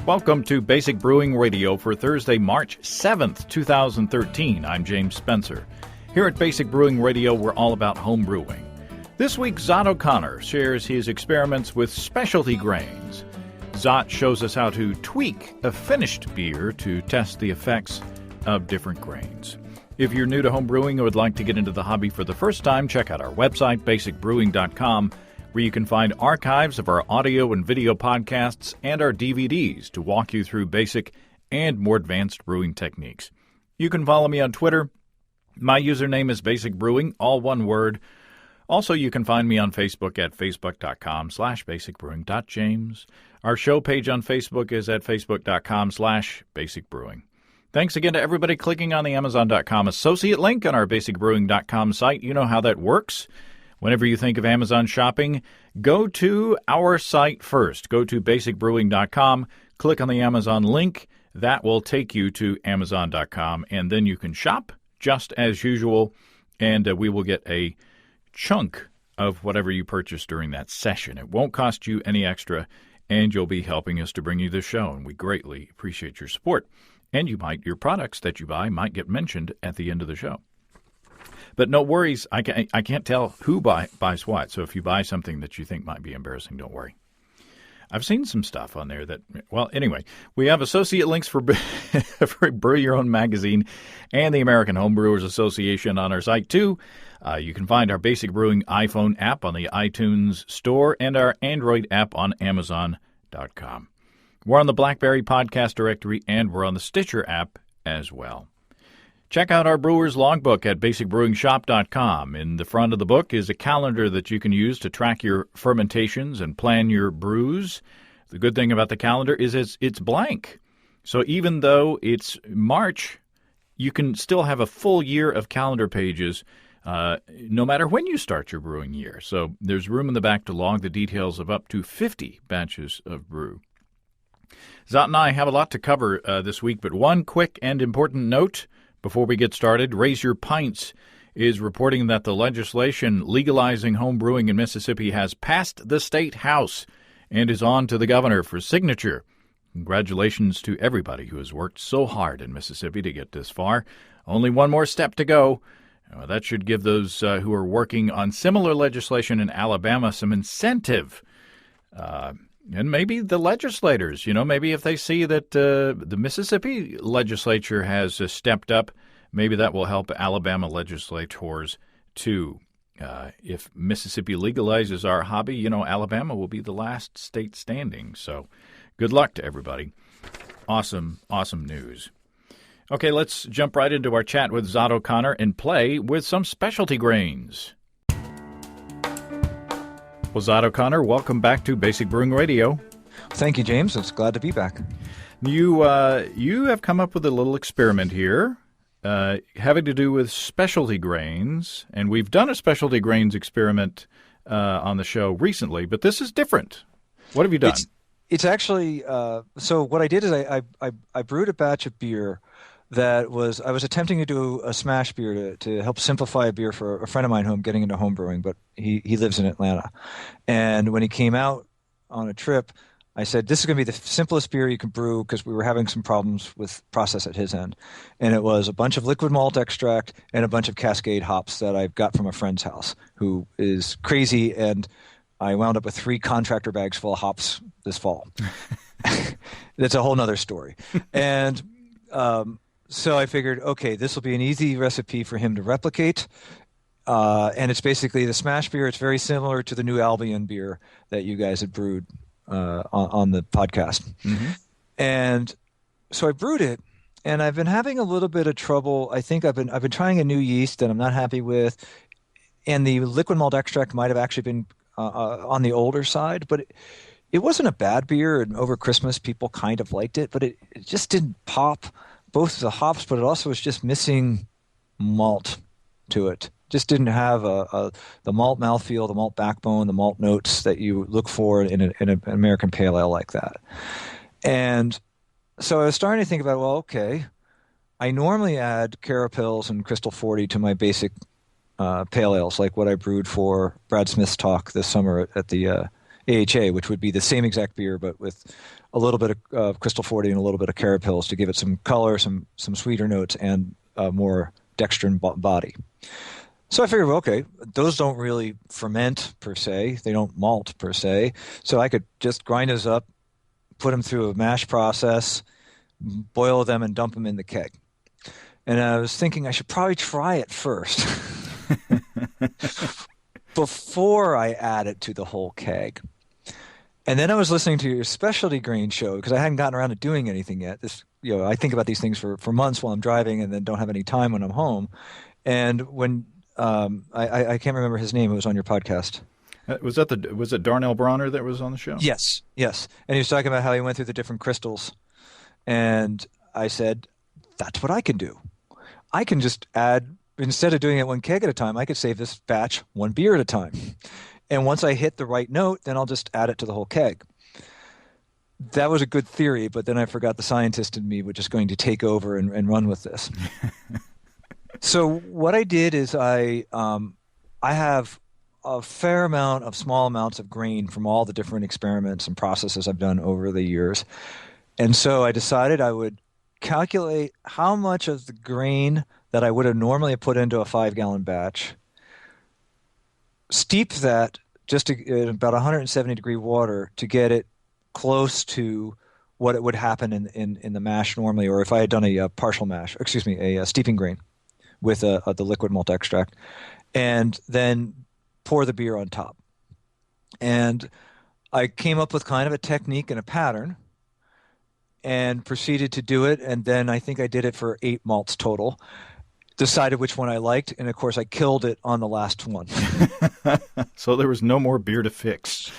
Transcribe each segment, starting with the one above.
Welcome to Basic Brewing Radio for Thursday, March 7th, 2013. I'm James Spencer. Here at Basic Brewing Radio, we're all about home brewing. This week, Zot O'Connor shares his experiments with specialty grains. Zot shows us how to tweak a finished beer to test the effects of different grains. If you're new to home brewing or would like to get into the hobby for the first time, check out our website, basicbrewing.com, where you can find archives of our audio and video podcasts and our DVDs to walk you through basic and more advanced brewing techniques. You can follow me on Twitter. My username is Basic Brewing, all one word. Also, you can find me on Facebook at facebook.com/basicbrewing.james. Our show page on Facebook is at facebook.com/basicbrewing. Thanks again to everybody clicking on the Amazon.com associate link on our basicbrewing.com site. You know how that works. Whenever you think of Amazon shopping, go to our site first. Go to basicbrewing.com, click on the Amazon link. That will take you to Amazon.com, and then you can shop just as usual, and we will get a chunk of whatever you purchase during that session. It won't cost you any extra, and you'll be helping us to bring you the show, and we greatly appreciate your support. And your products that you buy might get mentioned at the end of the show. But no worries, I can't tell who buys what, so if you buy something that you think might be embarrassing, don't worry. I've seen some stuff on there that, well, anyway, we have associate links for Brew Your Own Magazine and the American Homebrewers Association on our site, too. You can find our Basic Brewing iPhone app on the iTunes Store and our Android app on Amazon.com. We're on the BlackBerry Podcast Directory, and we're on the Stitcher app as well. Check out our brewer's logbook at basicbrewingshop.com. In the front of the book is a calendar that you can use to track your fermentations and plan your brews. The good thing about the calendar is it's blank. So even though it's March, you can still have a full year of calendar pages no matter when you start your brewing year. So there's room in the back to log the details of up to 50 batches of brew. Zot and I have a lot to cover this week, but one quick and important note before we get started. Raise Your Pints is reporting that the legislation legalizing home brewing in Mississippi has passed the state house and is on to the governor for signature. Congratulations to everybody who has worked so hard in Mississippi to get this far. Only one more step to go. That should give those who are working on similar legislation in Alabama some incentive. And maybe the legislators, maybe if they see that the Mississippi legislature has stepped up, maybe that will help Alabama legislators too. If Mississippi legalizes our hobby, Alabama will be the last state standing. So good luck to everybody. Awesome news. Okay, let's jump right into our chat with Zot O'Connor and play with some specialty grains. Well, Zot O'Connor, welcome back to Basic Brewing Radio. Thank you, James. It's glad to be back. You have come up with a little experiment here having to do with specialty grains, and we've done a specialty grains experiment on the show recently, but this is different. What have you done? It's actually so what I did is I brewed a batch of beer I was attempting to do a smash beer to help simplify a beer for a friend of mine who I'm getting into home brewing, but he lives in Atlanta. And when he came out on a trip, I said, this is going to be the simplest beer you can brew because we were having some problems with process at his end. And it was a bunch of liquid malt extract and a bunch of Cascade hops that I got from a friend's house who is crazy, and I wound up with 3 contractor bags full of hops this fall. That's a whole nother story. And so I figured, okay, this will be an easy recipe for him to replicate. And it's basically the smash beer. It's very similar to the New Albion beer that you guys had brewed on the podcast. Mm-hmm. And so I brewed it, and I've been having a little bit of trouble. I think I've been trying a new yeast that I'm not happy with. And the liquid malt extract might have actually been on the older side, but it wasn't a bad beer. And over Christmas, people kind of liked it, but it just didn't pop. Both the hops, but it also was just missing malt to it. Just didn't have the malt mouthfeel, the malt backbone, the malt notes that you look for in an American pale ale like that. And so I was starting to think about, well, okay, I normally add Carapils and Crystal 40 to my basic pale ales, like what I brewed for Brad Smith's talk this summer at the AHA, which would be the same exact beer, but with a little bit of Crystal 40 and a little bit of Carapils to give it some color, some sweeter notes, and more dextrin body. So I figured, well, okay, those don't really ferment per se. They don't malt per se. So I could just grind those up, put them through a mash process, boil them, and dump them in the keg. And I was thinking I should probably try it first before I add it to the whole keg. And then I was listening to your specialty grain show because I hadn't gotten around to doing anything yet. I think about these things for months while I'm driving and then don't have any time when I'm home. And when I can't remember his name, it was on your podcast. Was it Darnell Bronner that was on the show? Yes. And he was talking about how he went through the different crystals. And I said, that's what I can do. I can just add, instead of doing it one keg at a time, I could save this batch one beer at a time. And once I hit the right note, then I'll just add it to the whole keg. That was a good theory, but then I forgot the scientist in me was just going to take over and run with this. So what I did is I have a fair amount of small amounts of grain from all the different experiments and processes I've done over the years. And so I decided I would calculate how much of the grain that I would have normally put into a 5-gallon batch, steep that just in about 170-degree water to get it close to what it would happen in the mash normally, or if I had done a partial mash, a steeping grain with the liquid malt extract, and then pour the beer on top. And I came up with kind of a technique and a pattern and proceeded to do it. And then I think I did it for 8 malts total, decided which one I liked. And of course I killed it on the last one. So there was no more beer to fix.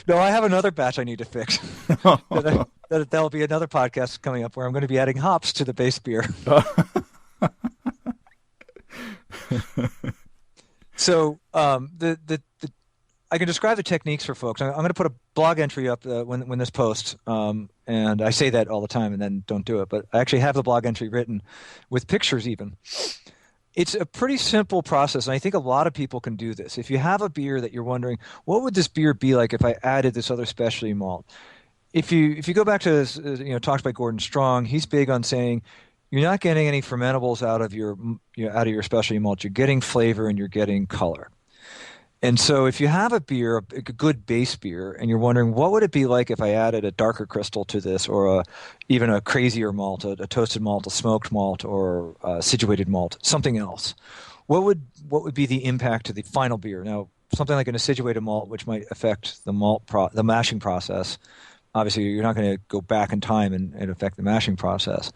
I have another batch I need to fix. That'll be another podcast coming up where I'm going to be adding hops to the base beer. So I can describe the techniques for folks. I'm going to put a blog entry up when this posts, and I say that all the time and then don't do it. But I actually have the blog entry written with pictures even. It's a pretty simple process, and I think a lot of people can do this. If you have a beer that you're wondering, what would this beer be like if I added this other specialty malt? If you go back to this, talks by Gordon Strong, he's big on saying you're not getting any fermentables out of your specialty malt. You're getting flavor and you're getting color. And so if you have a beer, a good base beer, and you're wondering what would it be like if I added a darker crystal to this, or even a crazier malt, a toasted malt, a smoked malt, or a situated malt, something else, what would be the impact to the final beer? Now, something like an acidulated malt, which might affect the mashing process. Obviously, you're not going to go back in time and affect the mashing process.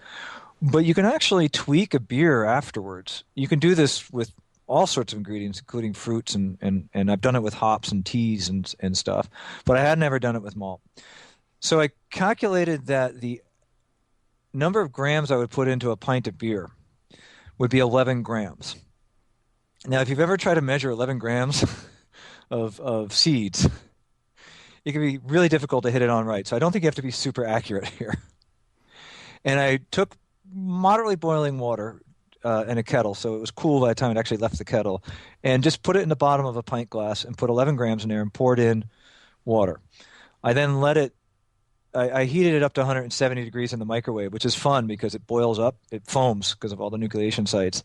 But you can actually tweak a beer afterwards. You can do this with all sorts of ingredients, including fruits, and I've done it with hops and teas and stuff, but I had never done it with malt. So I calculated that the number of grams I would put into a pint of beer would be 11 grams. Now, if you've ever tried to measure 11 grams of seeds, it can be really difficult to hit it on right. So I don't think you have to be super accurate here. And I took moderately boiling water in a kettle, so it was cool by the time it actually left the kettle, and just put it in the bottom of a pint glass and put 11 grams in there and poured in water. I then I heated it up to 170 degrees in the microwave, which is fun because it boils up, it foams because of all the nucleation sites,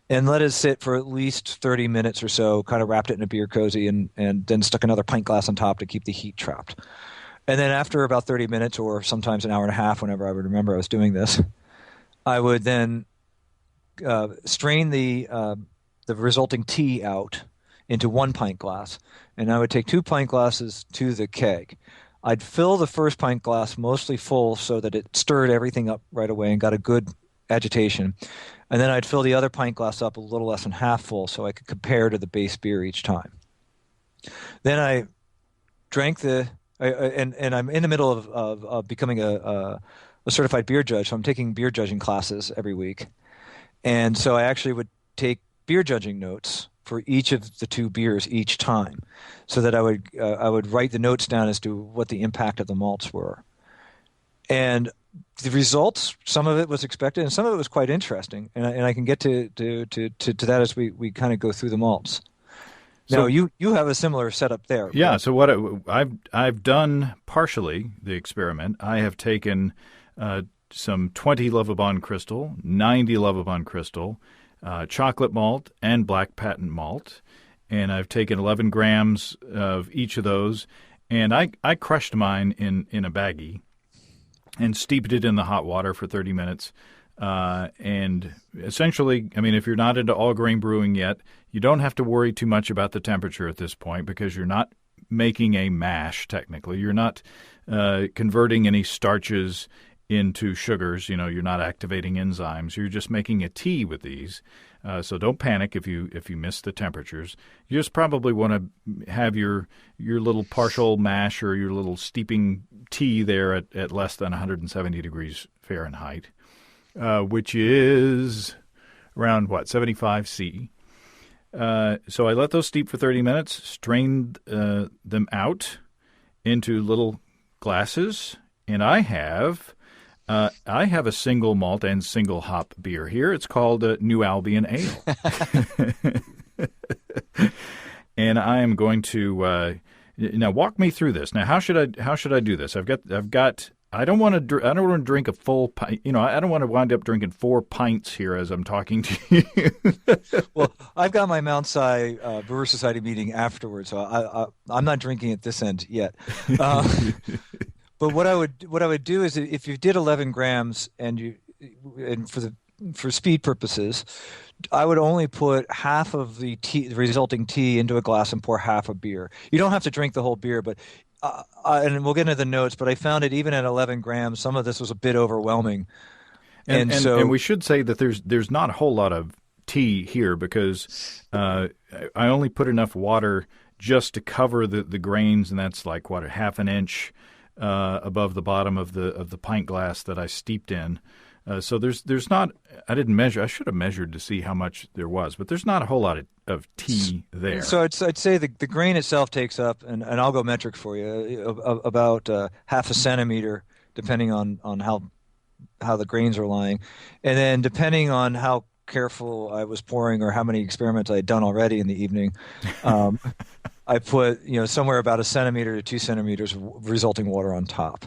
and let it sit for at least 30 minutes or so, kind of wrapped it in a beer cozy, and then stuck another pint glass on top to keep the heat trapped. And then after about 30 minutes, or sometimes an hour and a half, whenever I would remember I was doing this, I would then strain the resulting tea out into 1 pint glass, and I would take 2 pint glasses to the keg. I'd fill the first pint glass mostly full so that it stirred everything up right away and got a good agitation, and then I'd fill the other pint glass up a little less than half full so I could compare to the base beer each time. Then I drank and I'm in the middle of becoming a certified beer judge, so I'm taking beer judging classes every week. And so I actually would take beer judging notes for each of the 2 beers each time, so that I would write the notes down as to what the impact of the malts were. And the results, some of it was expected, and some of it was quite interesting. And I can get to that as we kind of go through the malts. Now you have a similar setup there. Yeah. But... So what I've done partially the experiment. I have taken some 20 Lovibond crystal, 90 Lovibond crystal, chocolate malt, and black patent malt, and I've taken 11 grams of each of those, and I crushed mine in a baggie and steeped it in the hot water for 30 minutes. And essentially, I mean, if you're not into all grain brewing yet, you don't have to worry too much about the temperature at this point because you're not making a mash, technically. You're not converting any starches into sugars. You know, you're not activating enzymes. You're just making a tea with these. So don't panic if you miss the temperatures. You just probably want to have your little partial mash or your little steeping tea there at less than 170 degrees Fahrenheit. Which is around, 75 C. So I let those steep for 30 minutes, strained them out into little glasses, and I have a single malt and single hop beer here. It's called New Albion Ale. And I am going to now walk me through this. Now, how should I do this? I've got I don't want to drink a full pint. You know, I don't want to wind up drinking 4 pints here as I'm talking to you. Well, I've got my Mount Si Brewer Society meeting afterwards, so I'm not drinking at this end yet. But what I would do is if you did 11 grams and for speed purposes, I would only put half of the resulting tea into a glass and pour half a beer. You don't have to drink the whole beer, but and we'll get into the notes, but I found it even at 11 grams, some of this was a bit overwhelming. And we should say that there's not a whole lot of tea here because I only put enough water just to cover the grains, and that's like a half an inch above the bottom of the pint glass that I steeped in. So there's not. I didn't measure. I should have measured to see how much there was, but there's not a whole lot of tea there. So I'd say the grain itself takes up, and I'll go metric for you, about half a centimeter, depending on how the grains are lying, and then depending on how careful I was pouring or how many experiments I had done already in the evening. I put somewhere about 1 centimeter to 2 centimeters of resulting water on top.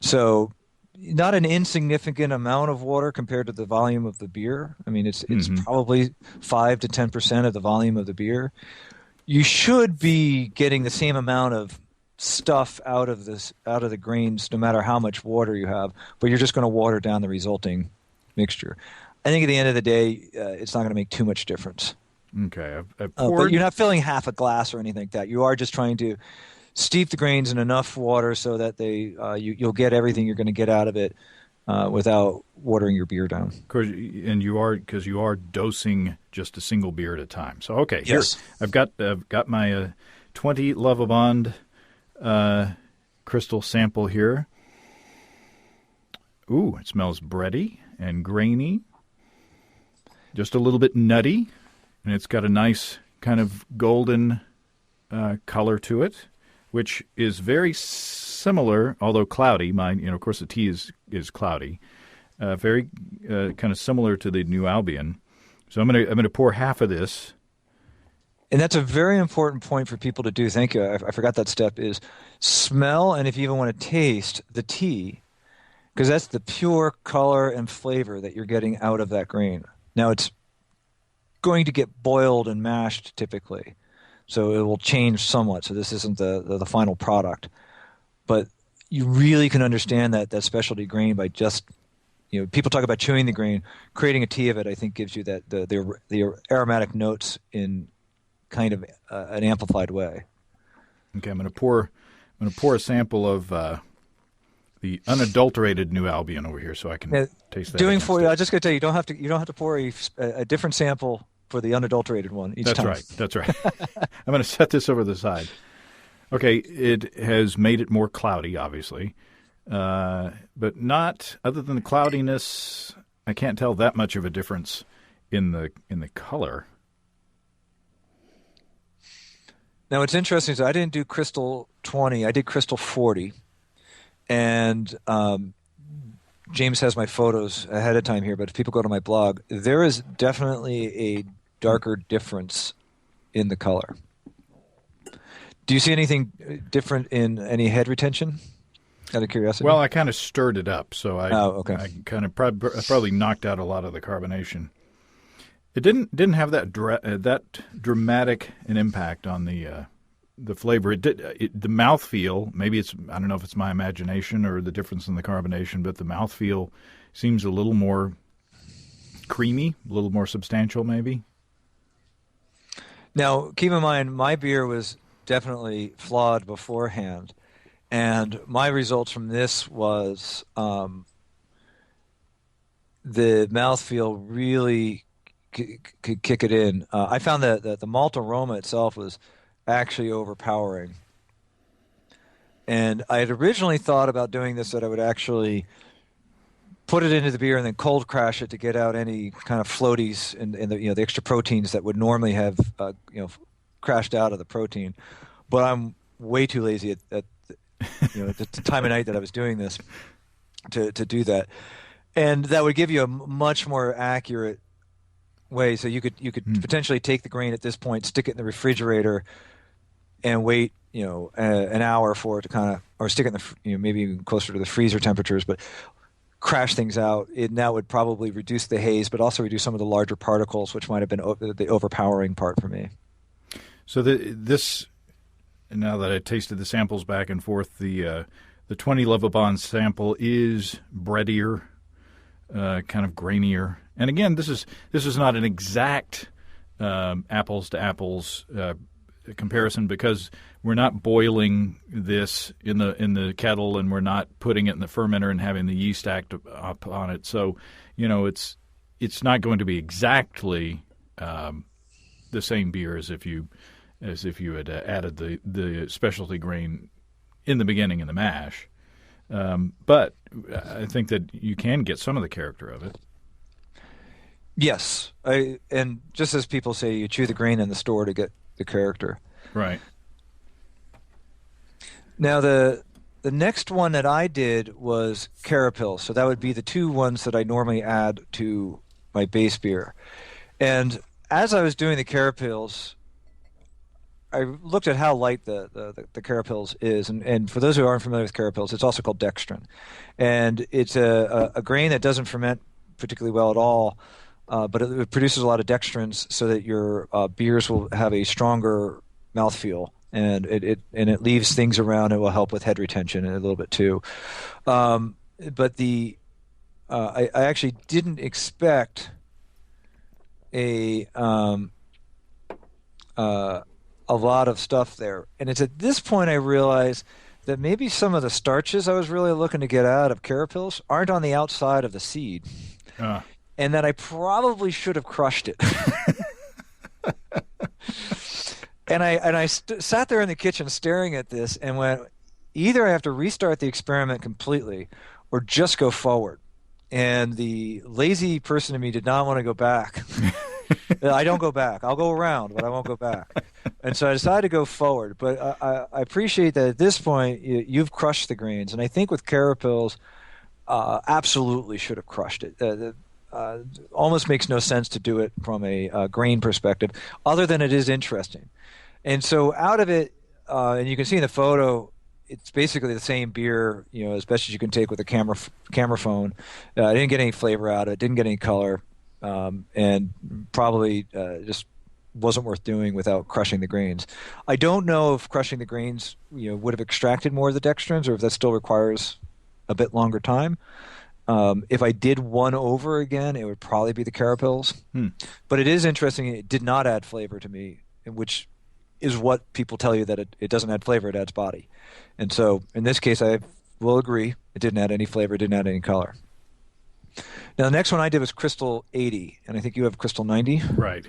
So not an insignificant amount of water compared to the volume of the beer. I mean, it's probably 5 to 10% of the volume of the beer. You should be getting the same amount of stuff out of the grains, no matter how much water you have. But you're just going to water down the resulting mixture. I think at the end of the day, it's not going to make too much difference. Okay, I've poured. But you're not filling half a glass or anything like that. You are just trying to steep the grains in enough water so that you'll get everything you're going to get out of it without watering your beer down. And you are dosing just a single beer at a time. So okay, yes. Here I've got my 20 Lovibond crystal sample here. Ooh, it smells bready and grainy, just a little bit nutty, and it's got a nice kind of golden color to it, which is very similar, although cloudy. Mine, of course, the tea is cloudy. Very kind of similar to the New Albion. So I'm gonna pour half of this. And that's a very important point for people to do. Thank you. I forgot that step is smell, and if you even want to taste the tea, because that's the pure color and flavor that you're getting out of that grain. Now it's going to get boiled and mashed typically, so it will change somewhat. So this isn't the final product, but you really can understand that specialty grain by just, people talk about chewing the grain. Creating a tea of it, I think, gives you that the aromatic notes in kind of an amplified way. Okay, I'm going to pour a sample of the unadulterated New Albion over here, so I can taste that. Doing for you, I'm just going to tell you, you don't have to pour a different sample for the unadulterated one each time. That's right. I'm going to set this over the side. Okay, it has made it more cloudy, obviously, but not, other than the cloudiness, I can't tell that much of a difference in the color. Now, what's interesting is I didn't do Crystal 20, I did Crystal 40, and James has my photos ahead of time here, but if people go to my blog, there is definitely a darker difference in the color. Do you see anything different in any head retention? Out of curiosity. Well, I kind of stirred it up, so Okay. I kind of probably knocked out a lot of the carbonation. It didn't have that that dramatic an impact on the flavor. It did the mouthfeel. Maybe I don't know if it's my imagination or the difference in the carbonation, but the mouthfeel seems a little more creamy, a little more substantial, maybe. Now, keep in mind, my beer was definitely flawed beforehand, and my results from this was the mouthfeel really could kick it in. I found that the malt aroma itself was actually overpowering. And I had originally thought about doing this that I would actually put it into the beer and then cold crash it to get out any kind of floaties and the extra proteins that would normally have crashed out of the protein. But I'm way too lazy at the time of night that I was doing this to do that. And that would give you a much more accurate way. So you could potentially take the grain at this point, stick it in the refrigerator, and wait an hour for it to or stick it in the maybe even closer to the freezer temperatures, but crash things out. That would probably reduce the haze, but also reduce some of the larger particles, which might have been the overpowering part for me. So this, now that I tasted the samples back and forth, the 20 Lovabond sample is breadier, kind of grainier. And again, this is not an exact apples to apples comparison, because we're not boiling this in the kettle, and we're not putting it in the fermenter and having the yeast act up on it. So, it's not going to be exactly the same beer as if you had added the specialty grain in the beginning in the mash. But I think that you can get some of the character of it. Yes, and just as people say, you chew the grain in the store to get the character. Right. Now the next one that I did was Carapils, so that would be the two ones that I normally add to my base beer. And as I was doing the Carapils, I looked at how light the Carapils is, and for those who aren't familiar with Carapils, it's also called dextrin, and it's a grain that doesn't ferment particularly well at all. But it produces a lot of dextrins, so that your beers will have a stronger mouthfeel, and it leaves things around. It will help with head retention a little bit too. But I actually didn't expect a lot of stuff there, and it's at this point I realized that maybe some of the starches I was really looking to get out of Carapils aren't on the outside of the seed. And that I probably should have crushed it. and I sat there in the kitchen staring at this and went, either I have to restart the experiment completely or just go forward. And the lazy person in me did not want to go back. I don't go back. I'll go around, but I won't go back. And so I decided to go forward. But I appreciate that at this point you've crushed the grains. And I think with Carapils, absolutely should have crushed it. Almost makes no sense to do it from a grain perspective, other than it is interesting. And so out of it, and you can see in the photo, it's basically the same beer, as best as you can take with a camera phone. I didn't get any flavor out of it, didn't get any color, and probably just wasn't worth doing without crushing the grains. I don't know if crushing the grains, would have extracted more of the dextrins, or if that still requires a bit longer time. If I did one over again, it would probably be the Carapils. But it is interesting. It did not add flavor to me, which is what people tell you, that it doesn't add flavor, it adds body. And so in this case, I will agree, it didn't add any flavor, it didn't add any color. Now, the next one I did was Crystal 80, and I think you have Crystal 90. Right.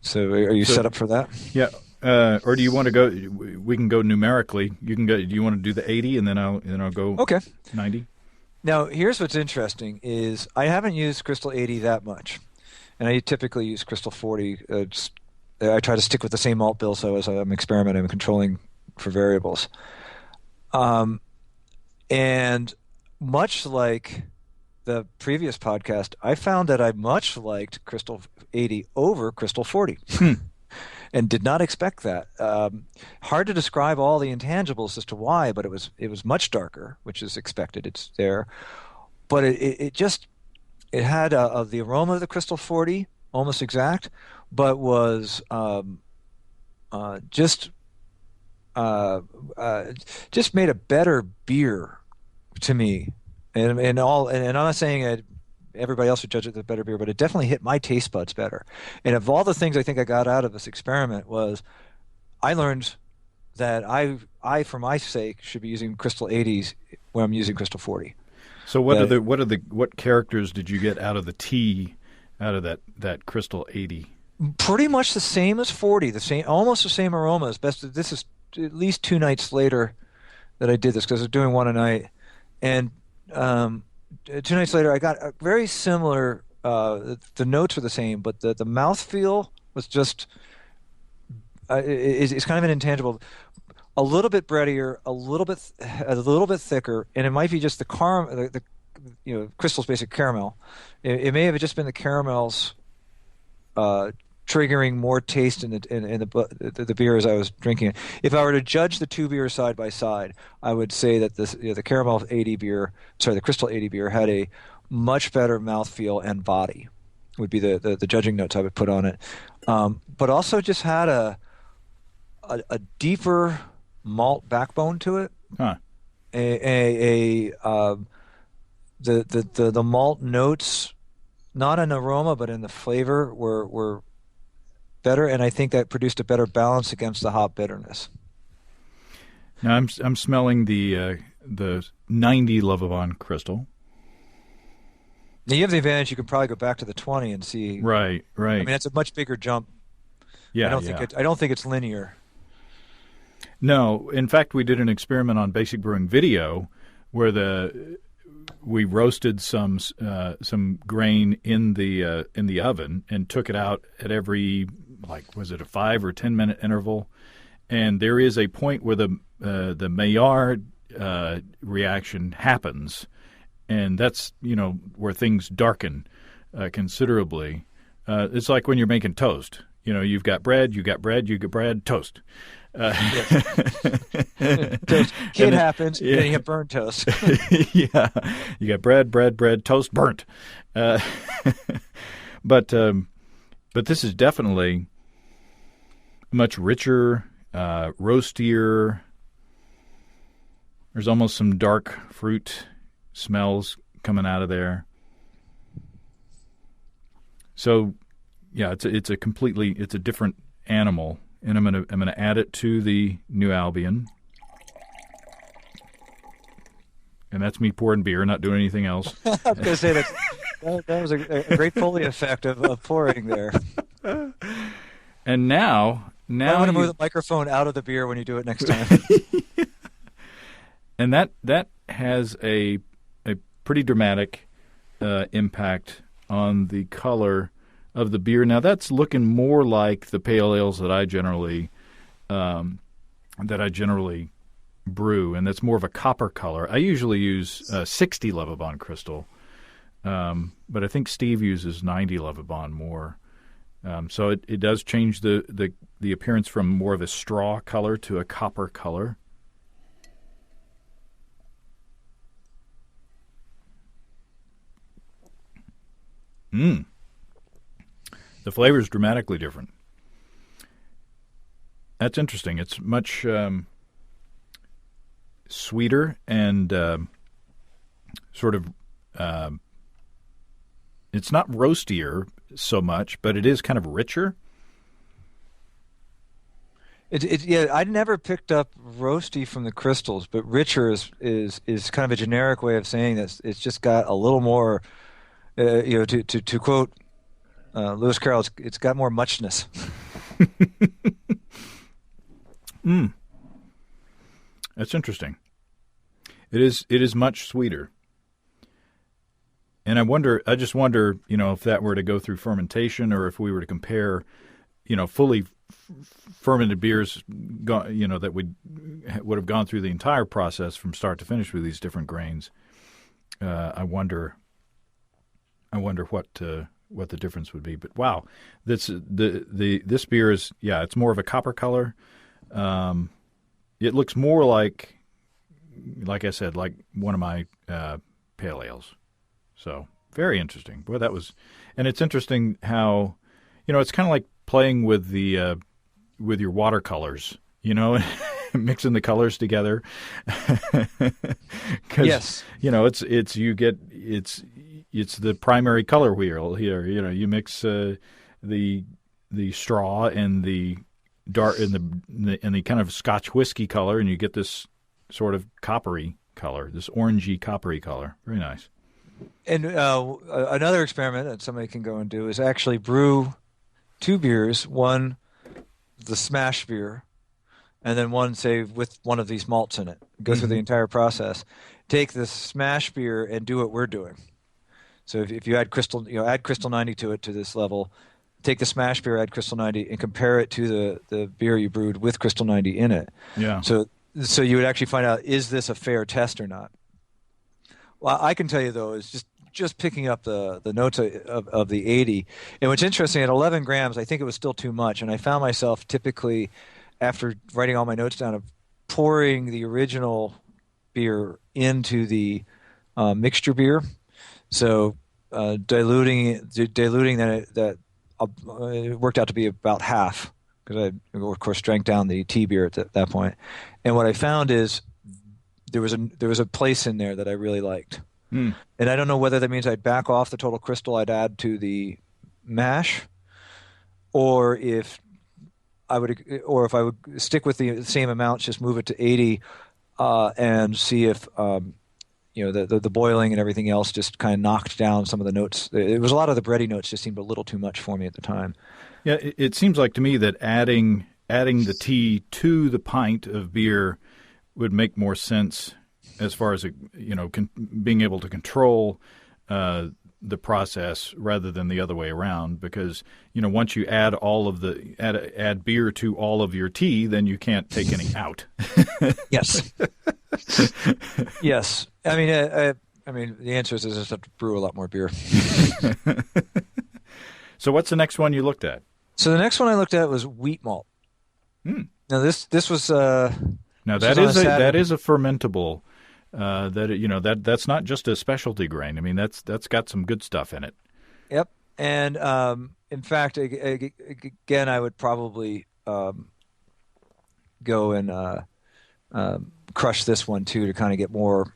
So are you set up for that? Yeah. Or do you want to go? We can go numerically. You can go. Do you want to do the 80, and then I'll go 90? Now, here's what's interesting: is I haven't used Crystal 80 that much, and I typically use Crystal 40. I try to stick with the same malt bill, so as I'm experimenting, I'm controlling for variables. And much like the previous podcast, I found that I much liked Crystal 80 over Crystal 40. and did not expect that. Hard to describe all the intangibles as to why, but it was much darker, which is expected. It's there, but it had the aroma of the Crystal 40, almost exact, but was just just made a better beer to me. And I'm not saying that everybody else would judge it as a better beer, but it definitely hit my taste buds better. And of all the things I think I got out of this experiment was I learned that I for my sake should be using Crystal 80s when I'm using Crystal 40. So what characters did you get out of the tea out of that Crystal 80? Pretty much the same as 40, almost the same aroma. This is at least 2 nights later that I did this because I was doing one a night, and 2 nights later I got a very similar. The notes were the same, but the mouthfeel was just it's kind of an intangible. A little bit breadier, a little bit thicker, and it might be just the caramel, Crystal's basic caramel. It may have just been the caramels triggering more taste in the beer as I was drinking it. If I were to judge the 2 beers side by side, I would say that the caramel 80 beer, the Crystal 80 beer, had a much better mouthfeel and body. Would be the judging notes I would put on it, but also just had a deeper malt backbone to it. Huh. The malt notes, not in aroma but in the flavor, were better, and I think that produced a better balance against the hop bitterness. Now I'm smelling the 90 Lovibond Crystal. Now you have the advantage; you can probably go back to the 20 and see. Right. I mean, it's a much bigger jump. Yeah, I don't think it's linear. No, in fact, we did an experiment on Basic Brewing Video where we roasted some grain in the oven and took it out at every, was it a 5 or 10 minute interval, and there is a point where the Maillard reaction happens, and that's where things darken considerably. It's like when you're making toast. You've got bread, toast. Toast. It happens, and then you have burnt toast. Yeah, you got bread, toast, burnt. But this is definitely much richer, roastier. There's almost some dark fruit smells coming out of there. So, yeah, it's a different animal. And I'm gonna add it to the New Albion, and that's me pouring beer, not doing anything else. I was going to say that was a great Foley effect of pouring there. And now I'm going to move the microphone out of the beer when you do it next time. And that has a pretty dramatic impact on the color of the beer. Now that's looking more like the pale ales that I generally brew, and that's more of a copper color. I usually use 60 Lovibond Crystal, but I think Steve uses 90 Lovibond more. So it does change the appearance from more of a straw color to a copper color. The flavor is dramatically different. That's interesting. It's much sweeter and sort of it's not roastier so much, but it is kind of richer. Yeah, I never picked up roasty from the crystals, but richer is kind of a generic way of saying this. It's just got a little more, to quote Lewis Carroll, it's got more muchness. That's interesting. It is much sweeter. And I just wonder, if that were to go through fermentation, or if we were to compare, fully fermented beers, that would have gone through the entire process from start to finish with these different grains. I wonder what what the difference would be. But wow, this beer is it's more of a copper color. It looks more like I said, like one of my pale ales. So very interesting. Boy, and it's interesting how, it's kind of like playing with the with your watercolors, mixing the colors together. Yes. It's the primary color wheel here. You mix the straw and the dark and the kind of Scotch whiskey color, and you get this sort of coppery color, this orangey coppery color. Very nice. And another experiment that somebody can go and do is actually brew two beers, one the smash beer, and then one, say, with one of these malts in it. Go through the entire process. Take the smash beer and do what we're doing. So if you add add Crystal 90 to it to this level, take the smash beer, add Crystal 90, and compare it to the beer you brewed with Crystal 90 in it. Yeah. So you would actually find out, is this a fair test or not? Well, I can tell you, though, is just picking up the notes of the 80. And what's interesting, at 11 grams, I think it was still too much. And I found myself typically, after writing all my notes down, of pouring the original beer into the mixture beer. So diluting that it worked out to be about half, because I, of course, drank down the tea beer at that point. And what I found is there was a place in there that I really liked. And I don't know whether that means I'd back off the total crystal I'd add to the mash, or if I would stick with the same amounts, just move it to 80, and see if the boiling and everything else just kind of knocked down some of the notes. It was a lot of the bready notes just seemed a little too much for me at the time. Yeah, it seems like to me that adding the tea to the pint of beer would make more sense as far as being able to control the process rather than the other way around. Because once you add add beer to all of your tea, then you can't take any out. Yes. Yes. I mean, the answer is I just have to brew a lot more beer. So what's the next one you looked at? So the next one I looked at was wheat malt. Now this was that is a fermentable. That's not just a specialty grain. I mean, that's got some good stuff in it. Yep. And in fact, again, I would probably go and crush this one too, to kind of get more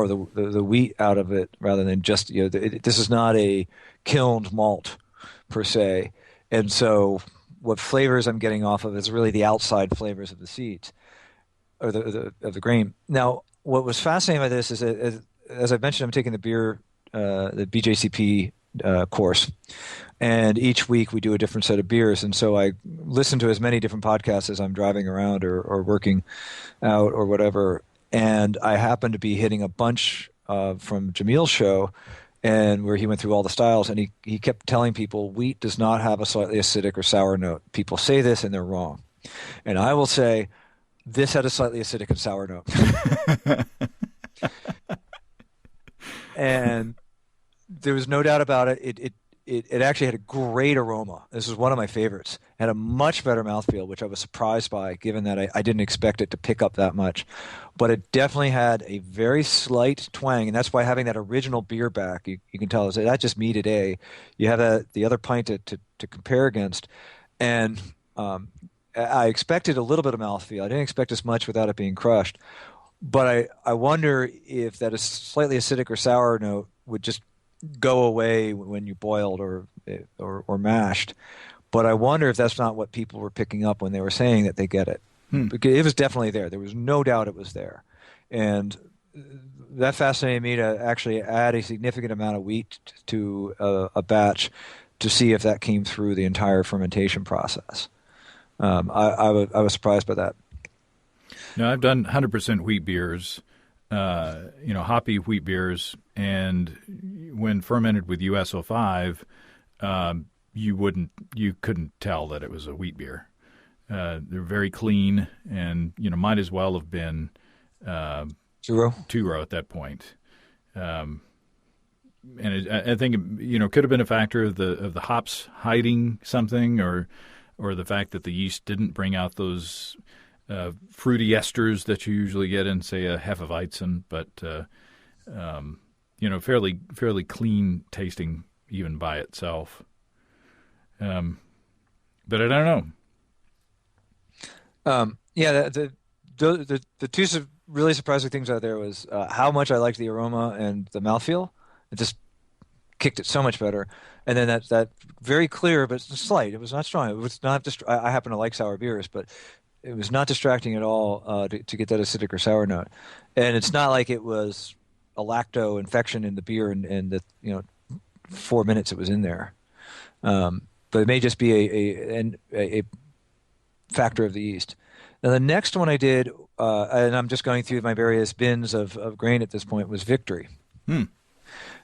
of the wheat out of it, rather than just this is not a kilned malt per se. And so what flavors I'm getting off of is really the outside flavors of the seeds, or of the grain. Now, what was fascinating about this is that, as I mentioned, I'm taking the BJCP course, and each week we do a different set of beers. And so I listen to as many different podcasts as I'm driving around or working out or whatever. And I happened to be hitting a bunch from Jamil's show, and where he went through all the styles, and he kept telling people wheat does not have a slightly acidic or sour note. People say this and they're wrong. And I will say this had a slightly acidic and sour note. And there was no doubt about it. It actually had a great aroma. This is one of my favorites. It had a much better mouthfeel, which I was surprised by, given that I didn't expect it to pick up that much. But it definitely had a very slight twang, and that's why having that original beer back, you can tell, that's just me today. You have the other pint to compare against. And I expected a little bit of mouthfeel. I didn't expect as much without it being crushed. But I wonder if that a slightly acidic or sour note would just go away when you boiled or mashed. But I wonder if that's not what people were picking up when they were saying that they get it. Because it was definitely there. There was no doubt it was there. And that fascinated me to actually add a significant amount of wheat to a batch to see if that came through the entire fermentation process. I was surprised by that. Now, I've done 100% wheat beers, hoppy wheat beers, and when fermented with USO5, you couldn't tell that it was a wheat beer. They're very clean, and might as well have been Turo at that point. and I think could have been a factor of the hops hiding something, or the fact that the yeast didn't bring out those fruity esters that you usually get in, say, a Hefeweizen, but fairly clean tasting even by itself. But I don't know. The two really surprising things out there was how much I liked the aroma and the mouthfeel. It just kicked it so much better. And then that very clear but slight. It was not strong. It was not just. I happen to like sour beers, but it was not distracting at all to get that acidic or sour note. And it's not like it was a lacto infection in the beer and the 4 minutes it was in there. But it may just be a factor of the yeast. Now the next one I did, and I'm just going through my various bins of grain at this point, was Victory.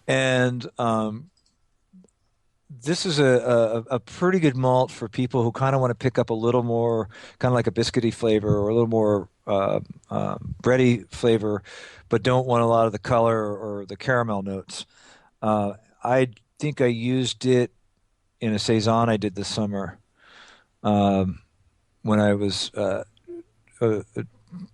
And this is a pretty good malt for people who kind of want to pick up a little more, kind of like a biscuity flavor or a little more bready flavor, but don't want a lot of the color or the caramel notes. I think I used it in a saison I did this summer when I was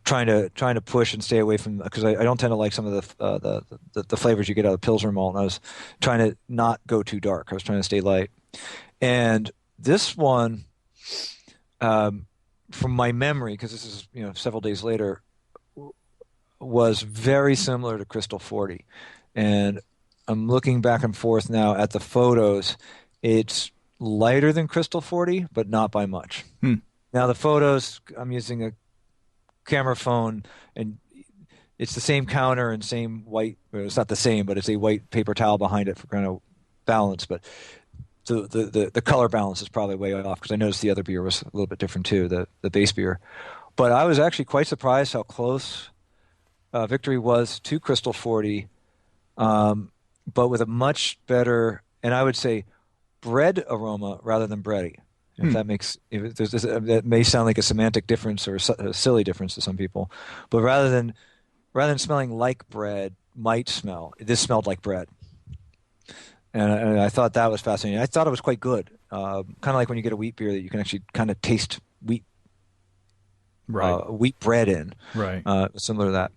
trying to push and stay away from, because I don't tend to like some of the flavors you get out of Pilsner malt. And I was trying to not go too dark. I was trying to stay light. And this one, from my memory, because this is several days later, was very similar to Crystal 40. And I'm looking back and forth now at the photos. It's lighter than Crystal 40, but not by much. Now the photos, I'm using a camera phone, and it's the same counter and same white. Well, it's not the same, but it's a white paper towel behind it for kind of balance. But the color balance is probably way off, because I noticed the other beer was a little bit different too, the base beer. But I was actually quite surprised how close Victory was to Crystal 40, but with a much better, and I would say, bread aroma rather than bready. If that may sound like a semantic difference or a silly difference to some people, but rather than smelling like bread, this smelled like bread, and I thought that was fascinating. I thought it was quite good, kind of like when you get a wheat beer that you can actually kind of taste wheat, right, wheat bread in, right, similar to that.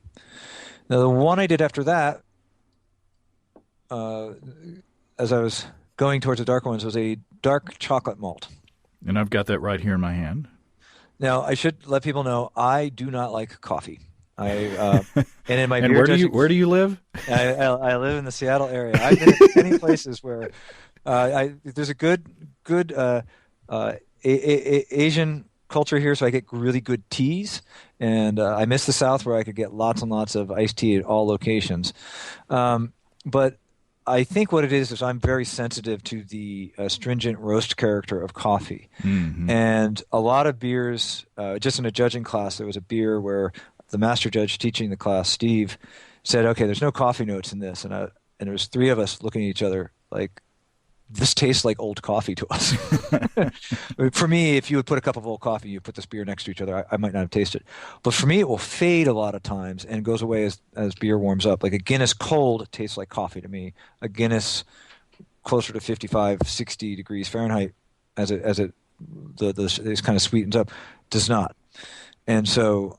Now the one I did after that, as I was going towards the darker ones, was a dark chocolate malt. And I've got that right here in my hand. Now, I should let people know I do not like coffee. And in my and where do you live? I live in the Seattle area. I've been in many places where there's a good Asian culture here, so I get really good teas. And I miss the South, where I could get lots and lots of iced tea at all locations. But I think what it is I'm very sensitive to the astringent roast character of coffee. Mm-hmm. And a lot of beers, just in a judging class, there was a beer where the master judge teaching the class, Steve, said, okay, there's no coffee notes in this. And there was three of us looking at each other like, this tastes like old coffee to us. For me, if you would put a cup of old coffee, you put this beer next to each other, I might not have tasted it. But for me, it will fade a lot of times and goes away as beer warms up. Like a Guinness cold tastes like coffee to me. A Guinness closer to 55, 60 degrees Fahrenheit as it kind of sweetens up does not. And so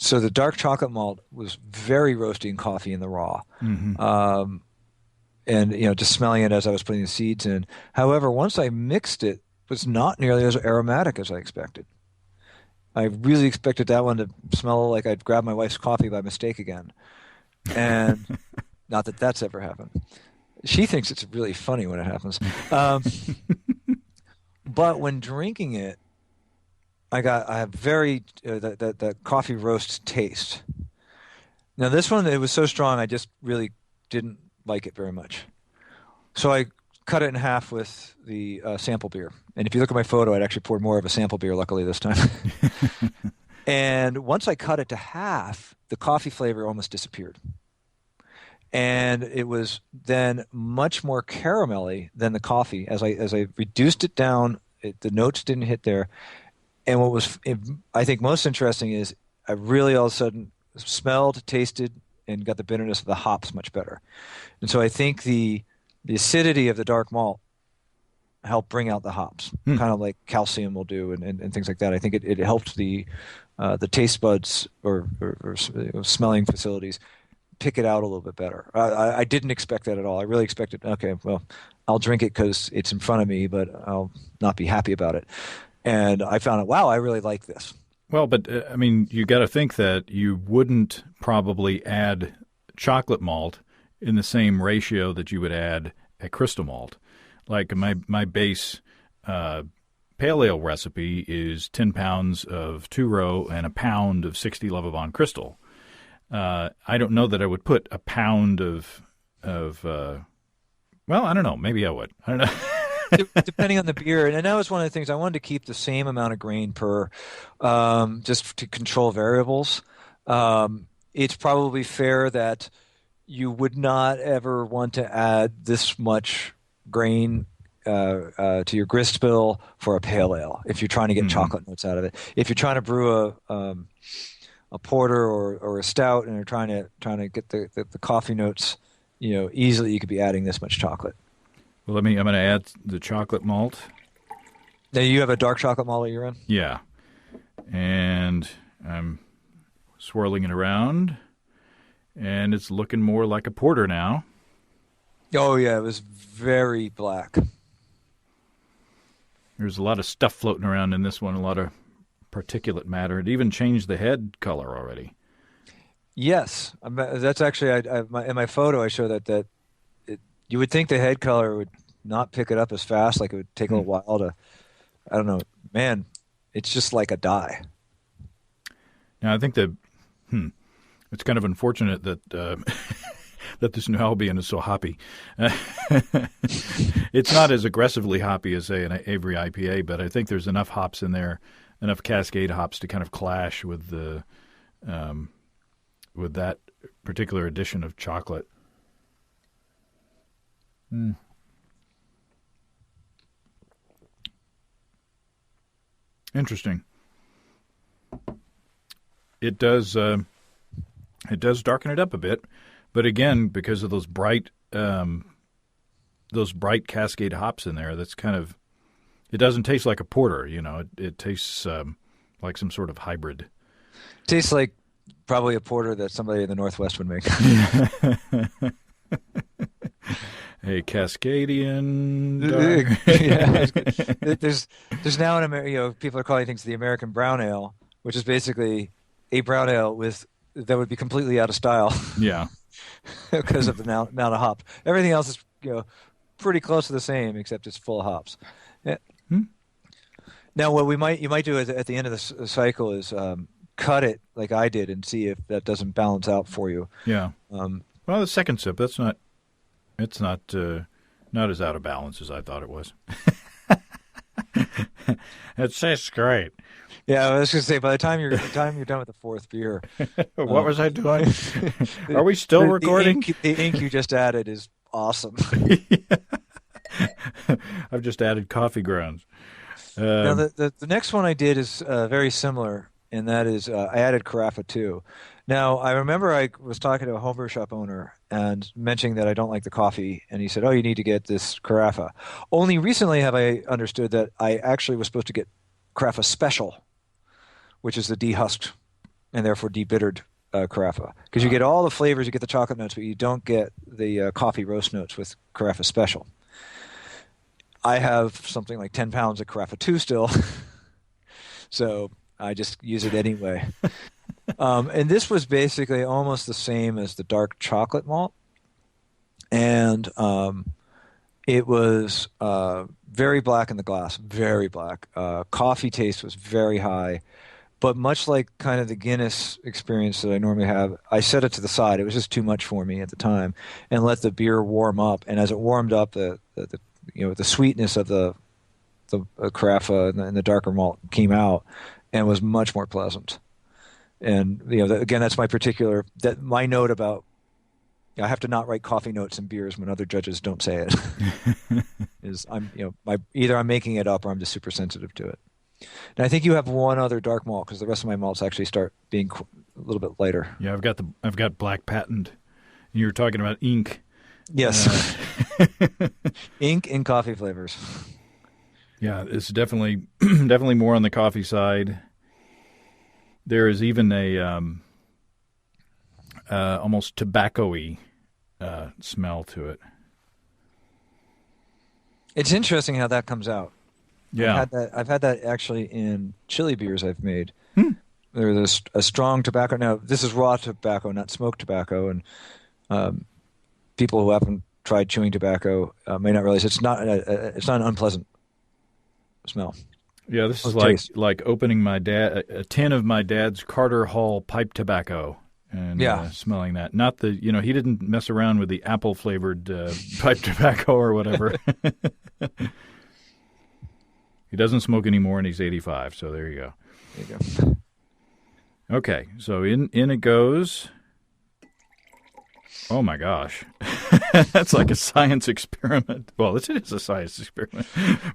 so the dark chocolate malt was very roasty and coffee in the raw. Mm-hmm. And just smelling it as I was putting the seeds in. However, once I mixed it, it was not nearly as aromatic as I expected. I really expected that one to smell like I'd grabbed my wife's coffee by mistake again. And not that that's ever happened. She thinks it's really funny when it happens. But when drinking it, I have very the coffee roast taste. Now this one, it was so strong I just really didn't like it very much. So I cut it in half with the sample beer. And if you look at my photo, I'd actually poured more of a sample beer, luckily this time. And once I cut it to half, the coffee flavor almost disappeared. And it was then much more caramelly than the coffee. As I reduced it down, the notes didn't hit there. And what was, I think, most interesting is I really all of a sudden smelled, tasted, and got the bitterness of the hops much better. And so I think the acidity of the dark malt helped bring out the hops, kind of like calcium will do, and things like that. I think it helped the taste buds or smelling facilities pick it out a little bit better. I didn't expect that at all. I really expected, okay, well, I'll drink it because it's in front of me, but I'll not be happy about it. And I found out, wow, I really like this. Well, but I mean, you got to think that you wouldn't probably add chocolate malt in the same ratio that you would add a crystal malt. Like my base pale ale recipe is 10 pounds of two-row and a pound of 60 Lovibond Crystal. I don't know that I would put a pound of well, I don't know. Maybe I would. I don't know. Depending on the beer. And that was one of the things I wanted to keep the same amount of grain per, just to control variables. It's probably fair that you would not ever want to add this much grain to your grist bill for a pale ale if you're trying to get chocolate notes out of it. If you're trying to brew a porter or a stout and you're trying to get the coffee notes, easily you could be adding this much chocolate. Well, I'm going to add the chocolate malt. Now you have a dark chocolate malt that you're in? Yeah. And I'm swirling it around, and it's looking more like a porter now. Oh, yeah, it was very black. There's a lot of stuff floating around in this one, a lot of particulate matter. It even changed the head color already. Yes. That's actually, in my photo, I show that you would think the head color would not pick it up as fast, like it would take a little while to, I don't know. Man, it's just like a dye. Now, I think that it's kind of unfortunate that that this New Albion is so hoppy. It's not as aggressively hoppy as, say, an Avery IPA, but I think there's enough hops in there, enough Cascade hops to kind of clash with the with that particular addition of chocolate. Interesting. It does darken it up a bit, but again, because of those bright Cascade hops in there, that's kind of, it doesn't taste like a porter. It tastes like some sort of hybrid. Tastes like probably a porter that somebody in the Northwest would make. A Cascadian. Yeah. There's now in America, people are calling things the American brown ale, which is basically a brown ale that would be completely out of style. Yeah, because of the amount of hops. Everything else is pretty close to the same, except it's full of hops. Yeah. Now, what you might do at the end of the cycle is cut it like I did and see if that doesn't balance out for you. Yeah. Well, the second sip, it's not as out of balance as I thought it was. It tastes great. Yeah, I was going to say, by the time you're done with the fourth beer. What was I doing? Are we still recording? The ink you just added is awesome. I've just added coffee grounds. Now, the next one I did is very similar, and that is I added Carafa too. Now, I remember I was talking to a homebrew shop owner and mentioning that I don't like the coffee, and he said, oh, you need to get this Carafa. Only recently have I understood that I actually was supposed to get Carafa Special, which is the dehusked and therefore debittered Carafa. Because you get all the flavors, you get the chocolate notes, but you don't get the coffee roast notes with Carafa Special. I have something like 10 pounds of Carafa 2 still, so I just use it anyway. And this was basically almost the same as the dark chocolate malt. And it was very black in the glass, very black. Coffee taste was very high. But much like kind of the Guinness experience that I normally have, I set it to the side. It was just too much for me at the time, and let the beer warm up. And as it warmed up, the sweetness of the Carafa and the darker malt came out, and was much more pleasant. And again, that's my note about. I have to not write coffee notes in beers when other judges don't say it. Either I'm making it up or I'm just super sensitive to it. And I think you have one other dark malt because the rest of my malts actually start being a little bit lighter. Yeah, I've got Black Patent. You were talking about ink. Yes. Ink in coffee flavors. Yeah, it's definitely definitely more on the coffee side. There is even a almost tobacco-y smell to it. It's interesting how that comes out. Yeah. I've had that actually in chili beers I've made. There's a strong tobacco. Now, this is raw tobacco, not smoked tobacco, and people who haven't tried chewing tobacco may not realize it's not an unpleasant smell. Yeah, this is Taste. like opening a tin of my dad's Carter Hall pipe tobacco and smelling that. Not the, he didn't mess around with the apple flavored pipe tobacco or whatever. He doesn't smoke anymore, and he's 85. So there you go. There you go. Okay, so in it goes. Oh my gosh, that's like a science experiment. Well, it is a science experiment.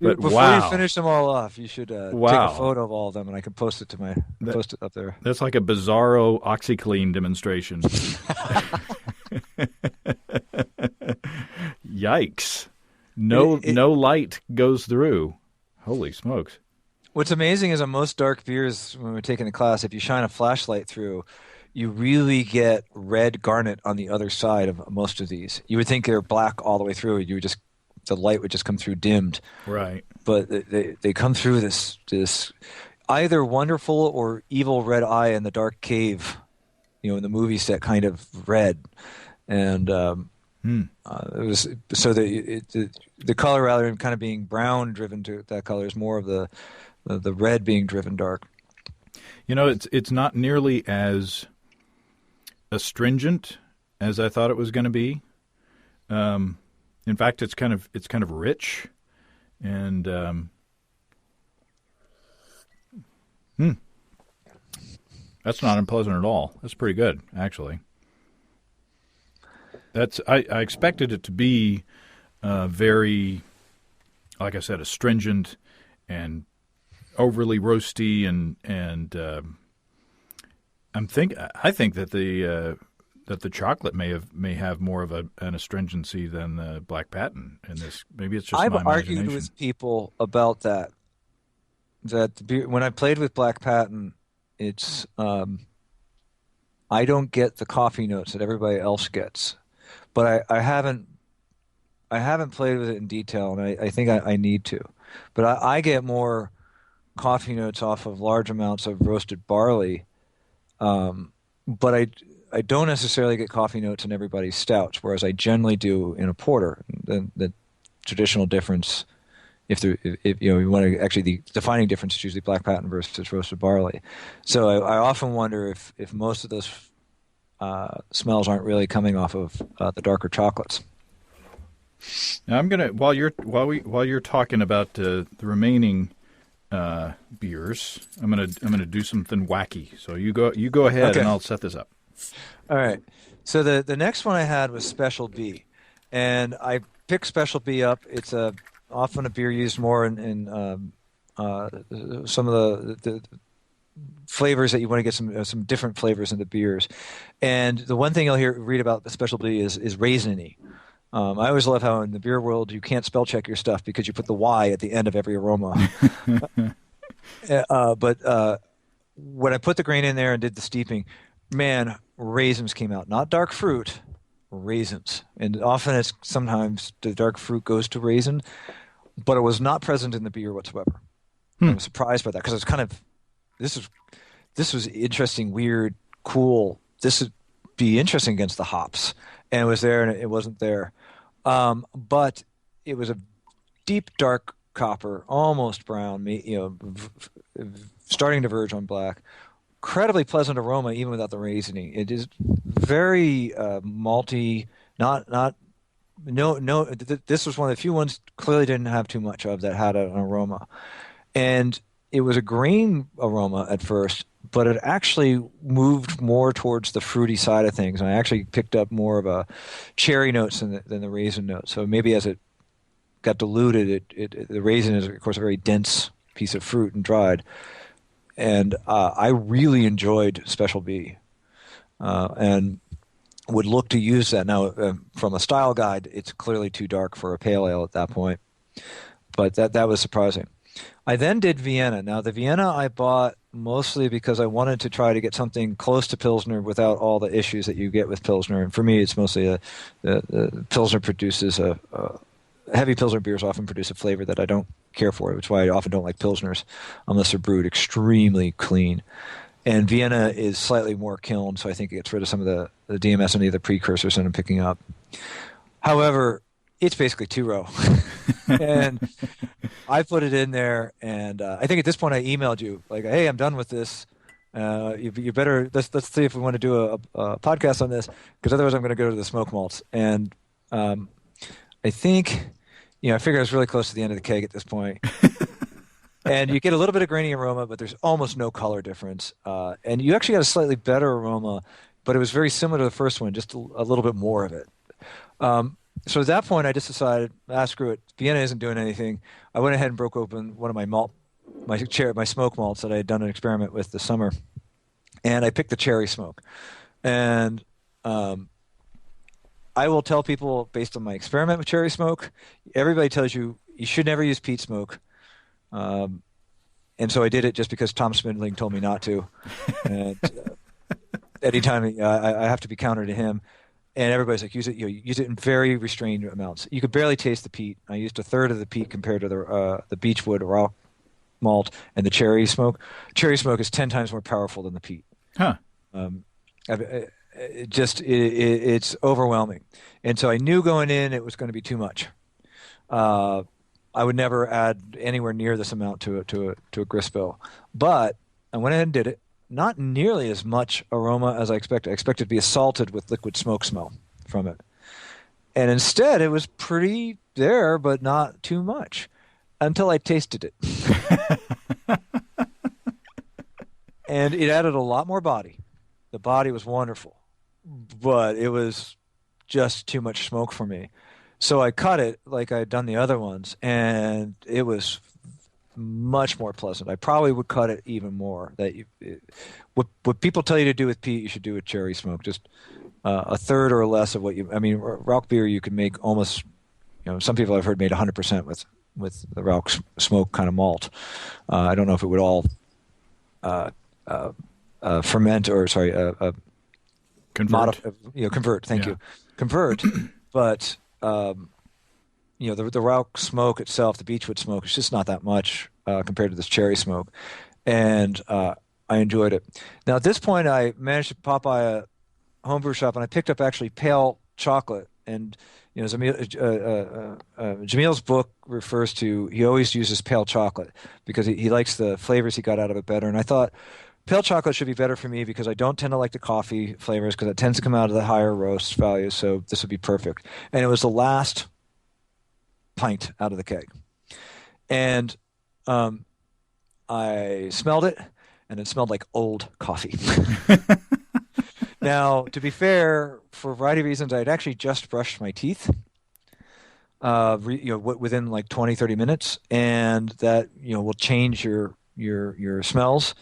But before you finish them all off, you should take a photo of all of them, and I can post it post it up there. That's like a bizarro OxyClean demonstration. Yikes! No light goes through. Holy smokes! What's amazing is on most dark beers, when we're taking the class, if you shine a flashlight through, you really get red garnet on the other side of most of these. You would think they're black all the way through. The light would just come through dimmed. Right. But they come through this either wonderful or evil red eye in the dark cave, in the movie set kind of red. And it was so the color, rather than kind of being brown driven to that color, is more of the red being driven dark. It's not nearly as astringent as I thought it was going to be. In fact, it's kind of rich, and that's not unpleasant at all. That's pretty good, actually. I expected it to be very, like I said, astringent and overly roasty, and I think that the chocolate may have more of an astringency than the Black Patent in this. Maybe it's just my imagination. I've argued with people about that. That when I played with Black Patent, it's I don't get the coffee notes that everybody else gets, but I haven't played with it in detail, and I think I need to. But I get more coffee notes off of large amounts of roasted barley, but I don't necessarily get coffee notes in everybody's stouts, whereas I generally do in a porter. The traditional difference, if you want to actually, the defining difference is usually Black Patent versus roasted barley. So I often wonder if most of those smells aren't really coming off of the darker chocolates. Now I'm gonna while you're talking about the remaining beers, I'm gonna do something wacky. So you go ahead, okay, and I'll set this up. All right. So the next one I had was Special B, and I picked Special B up. It's often a beer used more in some of the flavors that you want to get some different flavors in the beers. And the one thing I'll read about the Special B is raisiny. I always love how in the beer world you can't spell check your stuff because you put the Y at the end of every aroma. But when I put the grain in there and did the steeping, man, raisins came out. Not dark fruit, raisins. And often sometimes the dark fruit goes to raisin, but it was not present in the beer whatsoever. I was surprised by that because it's kind of this was interesting, weird, cool. This would be interesting against the hops, and it was there and it wasn't there. But it was a deep dark copper, almost brown, starting to verge on black. Incredibly pleasant aroma, even without the raisining. It is very malty. This was one of the few ones clearly didn't have too much of that had an aroma, and it was a grain aroma at first, but it actually moved more towards the fruity side of things. And I actually picked up more of a cherry notes than the raisin notes. So maybe as it got diluted, the raisin is, of course, a very dense piece of fruit and dried. And I really enjoyed Special B, and would look to use that. Now, from a style guide, it's clearly too dark for a pale ale at that point, but that was surprising. I then did Vienna. Now, the Vienna I bought mostly because I wanted to try to get something close to Pilsner without all the issues that you get with Pilsner. And for me, it's mostly the Pilsner produces heavy Pilsner beers often produce a flavor that I don't care for, which is why I often don't like Pilsners unless they're brewed extremely clean. And Vienna is slightly more kiln, so I think it gets rid of some of the DMS and the other precursors that I'm picking up. However, it's basically two-row. And I put it in there, and I think at this point I emailed you, like, hey, I'm done with this. You better, let's see if we want to do a podcast on this, because otherwise I'm going to go to the smoke malts. And I think, I figure I was really close to the end of the keg at this point. And you get a little bit of grainy aroma, but there's almost no color difference. And you actually got a slightly better aroma, but it was very similar to the first one, just a little bit more of it. So at that point, I just decided, screw it. Vienna isn't doing anything. I went ahead and broke open one of my smoke malts that I had done an experiment with this summer, and I picked the cherry smoke. And I will tell people, based on my experiment with cherry smoke, everybody tells you should never use peat smoke. And so I did it just because Tom Spindling told me not to. And anytime I have to be counter to him. And everybody's like, use it in very restrained amounts. You could barely taste the peat. I used a third of the peat compared to the beechwood raw malt and the cherry smoke. Cherry smoke is 10 times more powerful than the peat. Huh. It's overwhelming. And so I knew going in it was going to be too much. I would never add anywhere near this amount to a grist bill. But I went ahead and did it. Not nearly as much aroma as I expected. I expected to be assaulted with liquid smoke smell from it. And instead, it was pretty there, but not too much until I tasted it. And it added a lot more body. The body was wonderful, but it was just too much smoke for me. So I cut it like I had done the other ones, and it was much more pleasant. I probably would cut it even more. What people tell you to do with peat, you should do with cherry smoke. Just a third or less of what you. I mean, Rauch beer you can make almost. Some people I've heard made 100% with the Rauch smoke kind of malt. I don't know if it would all ferment or convert. Convert. Thank you. Convert, but. The Rauch smoke itself, the beechwood smoke, it's just not that much compared to this cherry smoke. And I enjoyed it. Now, at this point, I managed to pop by a homebrew shop, and I picked up actually pale chocolate. And, Jamil's book refers to, he always uses pale chocolate because he likes the flavors he got out of it better. And I thought, pale chocolate should be better for me because I don't tend to like the coffee flavors because it tends to come out of the higher roast values, so this would be perfect. And it was the last pint out of the keg. And I smelled it, and it smelled like old coffee. Now, to be fair, for a variety of reasons, I had actually just brushed my teeth within like 20, 30 minutes, and that will change your smells.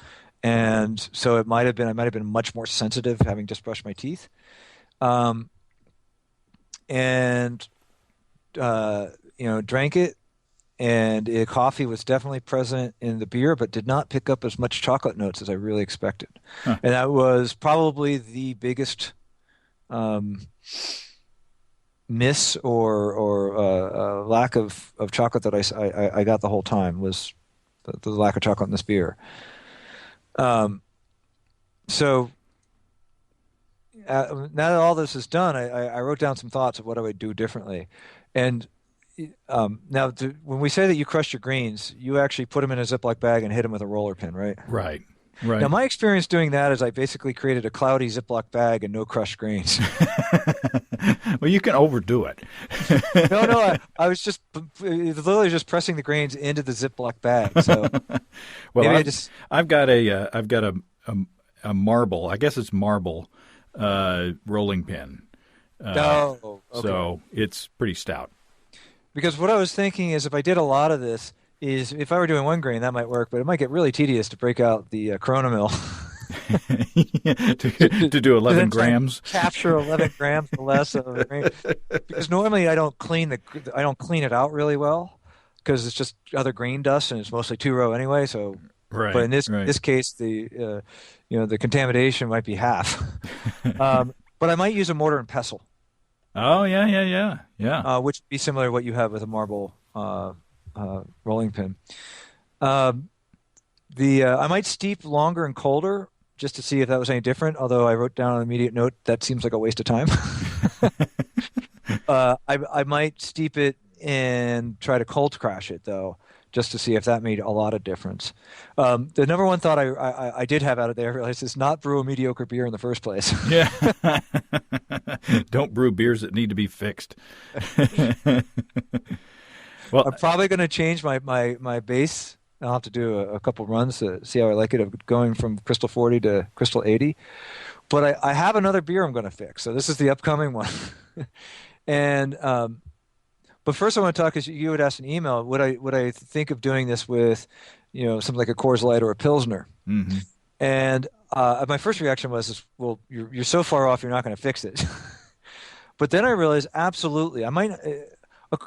And so I might have been much more sensitive having just brushed my teeth. Drank it, and coffee was definitely present in the beer, but did not pick up as much chocolate notes as I really expected. Huh. And that was probably the biggest miss or lack of chocolate that I got the whole time was the lack of chocolate in this beer. So now that all this is done, I wrote down some thoughts of what I would do differently. And now, when we say that you crush your greens, you actually put them in a Ziploc bag and hit them with a roller pin, right? Right. Now, my experience doing that is I basically created a cloudy Ziploc bag and no crushed greens. Well, you can overdo it. No, I was just literally just pressing the grains into the Ziploc bag. So, well, I've got a marble. I guess it's marble rolling pin. Okay. So it's pretty stout. Because what I was thinking is if I did a lot of this, is if I were doing one grain, that might work, but it might get really tedious to break out the Corona mill to do to 11 then try and grams. capture 11 grams or less of the grain. Because normally I don't clean it out really well because it's just other grain dust and it's mostly two row anyway. So, but Right, in this right. this case, the contamination might be half. But I might use a mortar and pestle, Oh, yeah, yeah, yeah, yeah. which would be similar to what you have with a marble rolling pin. Um, the I might steep longer and colder just to see if that was any different. Although I wrote down an immediate note that seems like a waste of time. I might steep it and try to cold crash it though, just to see if that made a lot of difference. The number one thought I did have out of there, I realized, is not brew a mediocre beer in the first place. Yeah. Don't brew beers that need to be fixed. Well, I'm probably going to change my base. I'll have to do a couple runs to see how I like it, of going from Crystal 40 to Crystal 80. But I have another beer I'm going to fix. So this is the upcoming one. And but first I want to talk, because you had asked an email, would I think of doing this with, something like a Coors Light or a Pilsner? hmm And my first reaction was, well, you're so far off, you're not going to fix it. But then I realized, absolutely, I might.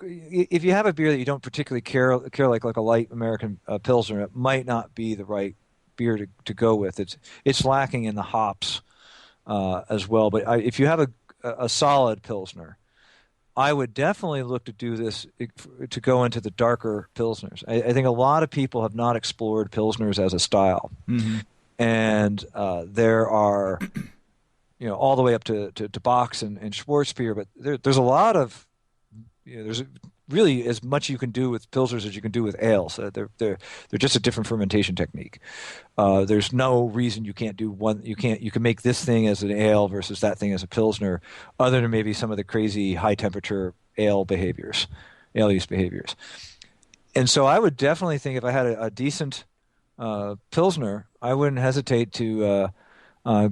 If you have a beer that you don't particularly care like a light American Pilsner, it might not be the right beer to go with. It's lacking in the hops as well. But if you have a solid Pilsner, I would definitely look to do this to go into the darker Pilsners. I think a lot of people have not explored Pilsners as a style. hmm And there are, all the way up to Bach's and Schwarzbier, but there's a lot of, there's really as much you can do with pilsners as you can do with ales. They're just a different fermentation technique. There's no reason you can't do one. You can make this thing as an ale versus that thing as a pilsner, other than maybe some of the crazy high temperature ale use behaviors. And so I would definitely think, if I had a decent pilsner, I wouldn't hesitate to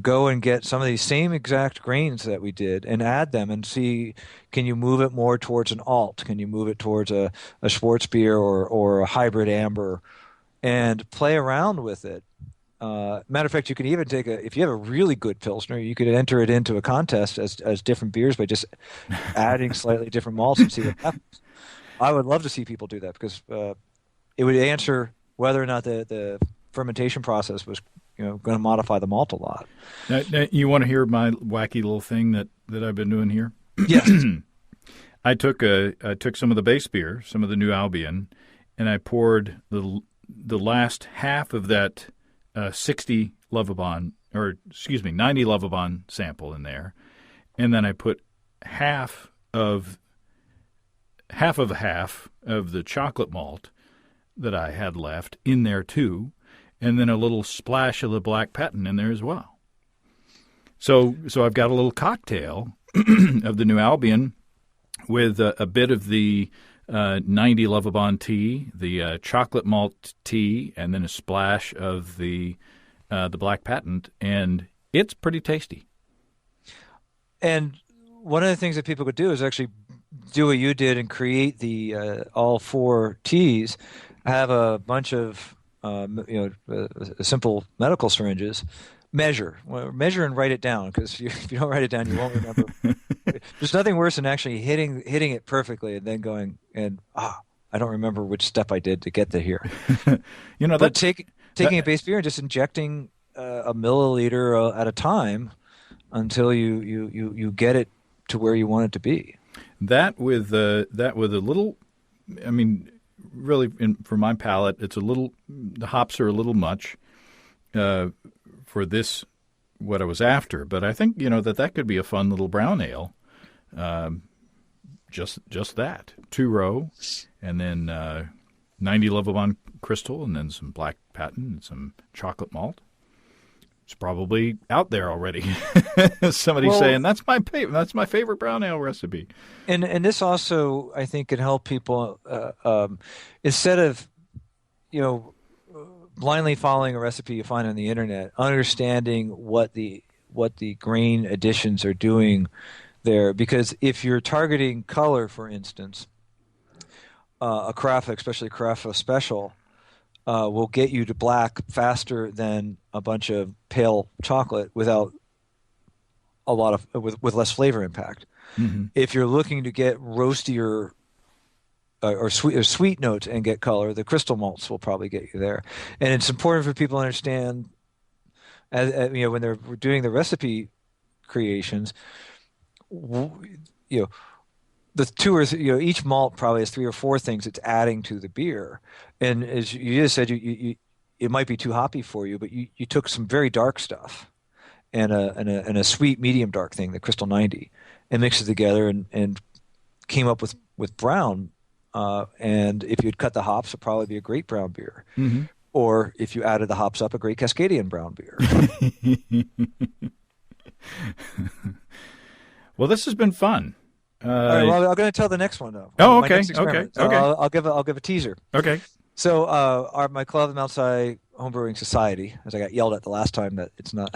go and get some of these same exact grains that we did and add them and see, can you move it more towards an alt? Can you move it towards a Schwarzbier or a hybrid amber, and play around with it? Matter of fact, you can even if you have a really good Pilsner, you could enter it into a contest as different beers by just adding slightly different malts and see what happens. I would love to see people do that, because it would answer whether or not the fermentation process was going to modify the malt a lot. Now, you want to hear my wacky little thing that I've been doing here? Yes. I took some of the base beer, some of the New Albion, and I poured the last half of that 90 Lovibond sample in there, and then I put half of the chocolate malt that I had left in there too, and then a little splash of the black patent in there as well. So I've got a little cocktail of the New Albion with a bit of the 90 Lovibond tea, the chocolate malt tea, and then a splash of the black patent, and it's pretty tasty. And one of the things that people could do is actually do what you did and create the all four teas, have a bunch of simple medical syringes, measure and write it down, because if you don't write it down, you won't remember. There's nothing worse than actually hitting it perfectly and then going and I don't remember which step I did to get to here. But taking a base beer and just injecting a milliliter at a time until you get it to where you want it to be. That with a little, I mean, really, for my palate, the hops are a little much for this, what I was after. But I think, that could be a fun little brown ale. Just that. 2-row, and then 90 Lovibond Crystal, and then some black patent and some chocolate malt. It's probably out there already. Somebody's saying that's my favorite brown ale recipe. And this also, I think, can help people instead of blindly following a recipe you find on the internet, understanding what the grain additions are doing there. Because if you're targeting color, for instance, a carafe, especially carafe special, will get you to black faster than a bunch of pale chocolate without a lot of with less flavor impact. Mm-hmm. If you're looking to get roastier or sweet notes and get color, the crystal malts will probably get you there. And it's important for people to understand, when they're doing the recipe creations, the two or each malt probably has 3 or 4 things it's adding to the beer. And as you just said, it might be too hoppy for you, but you took some very dark stuff and a sweet medium dark thing, the Crystal 90, and mixed it together and came up with brown. And if you'd cut the hops, it'd probably be a great brown beer. Mm-hmm. Or if you added the hops up, a great Cascadian brown beer. Well, this has been fun. All right, well, I'm going to tell the next one though. Oh, my okay, next experiment. okay. I'll give a teaser. Okay. So, my club, the Mount Si Homebrewing Society, as I got yelled at the last time that it's not,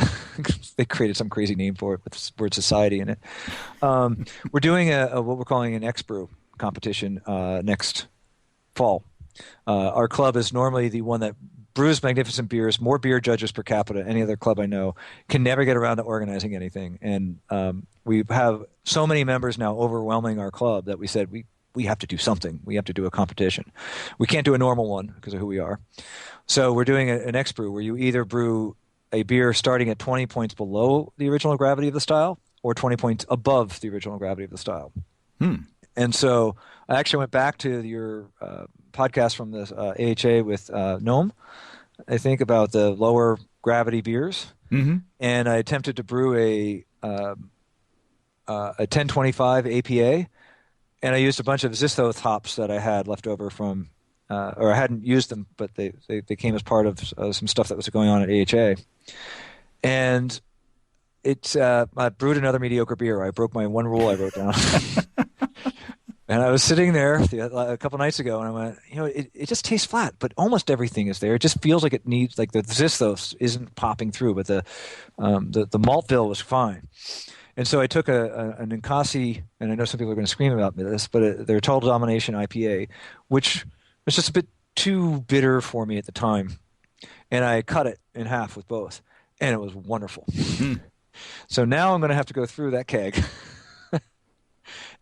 they created some crazy name for it with the word society in it. We're doing what we're calling an X-Brew competition next fall. Our club is normally the one that brews magnificent beers, more beer judges per capita than any other club I know, can never get around to organizing anything. And we have so many members now overwhelming our club that we said we have to do something. We have to do a competition. We can't do a normal one because of who we are. So we're doing an X-Brew where you either brew a beer starting at 20 points below the original gravity of the style or 20 points above the original gravity of the style. And so I actually went back to your podcast from this AHA with Gnome, I think, about the lower gravity beers. Mm-hmm. And I attempted to brew a 1025 APA, and I used a bunch of Zisthoth hops that I had left over from, or I hadn't used them, but they came as part of some stuff that was going on at AHA. And I brewed another mediocre beer. I broke my one rule I wrote down. And I was sitting there a couple nights ago, and I went, it just tastes flat, but almost everything is there. It just feels like it needs, like the Zisthos isn't popping through, but the malt bill was fine. And so I took an Ninkasi, and I know some people are going to scream about this, but their Total Domination IPA, which was just a bit too bitter for me at the time. And I cut it in half with both, and it was wonderful. So now I'm going to have to go through that keg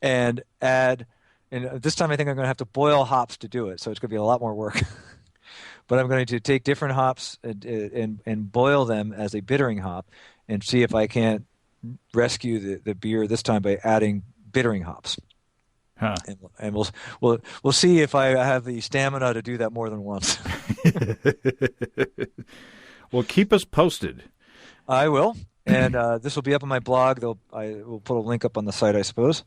and add, and this time I think I'm going to have to boil hops to do it, so it's going to be a lot more work. But I'm going to take different hops and boil them as a bittering hop and see if I can't rescue the beer this time by adding bittering hops. Huh. And we'll see if I have the stamina to do that more than once. Well, keep us posted. I will, and this will be up on my blog. I will put a link up on the site, I suppose.